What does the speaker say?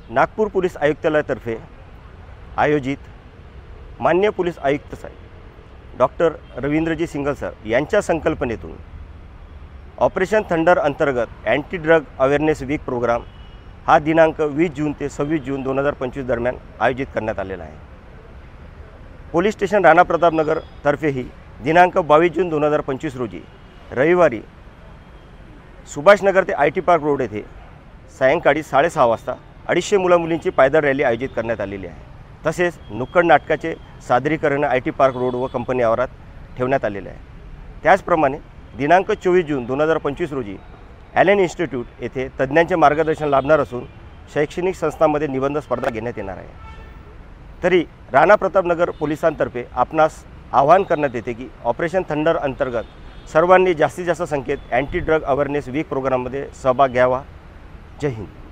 Nagpur police आयुक्तालयातर्फे आयोजित माननीय police आयुक्त साहेब डॉक्टर रवींद्रजी सिंघल सर यांच्या संकल्पनेतून ऑपरेशन थंडर अंतर्गत anti drug awareness week programme हा दिनांक 20 जून ते 26 जून 2025 दरम्यान आयोजित करण्यात आलेला आहे। पोलीस स्टेशन राणा प्रतापनगर तर्फेही दिनांक 22 जून 2025 रोजी रविवारी सुभाषनगर ते IT पार्क रोड येथे सायंकाळी 6:30 वाजता 250 मुलं-मुलींची पायदळ रॅली आयोजित करण्यात आलेली आहे। तसेच नुक्कड नाटकाचे सादरीकरण IT पार्क रोड व कंपनी आवारात ठेवण्यात आलेले आहे। त्याचप्रमाणे दिनांक 24 जून 2025 रोजी ॲलन इन्स्टिट्यूट येथे तज्ज्ञांचे मार्गदर्शन लाभणार असून शैक्षणिक संस्थांमध्ये निबंध स्पर्धा घेण्यात येणार आहे। तरी राणा प्रतापनगर पोलिसांतर्फे आपणास आवाहन करण्यात येते की ऑपरेशन थंडर अंतर्गत सर्वांनी जास्तीत जास्त संख्येत अँटी ड्रग अवेअरनेस वीक प्रोग्राममध्ये सहभाग घ्यावा। जय हिंद।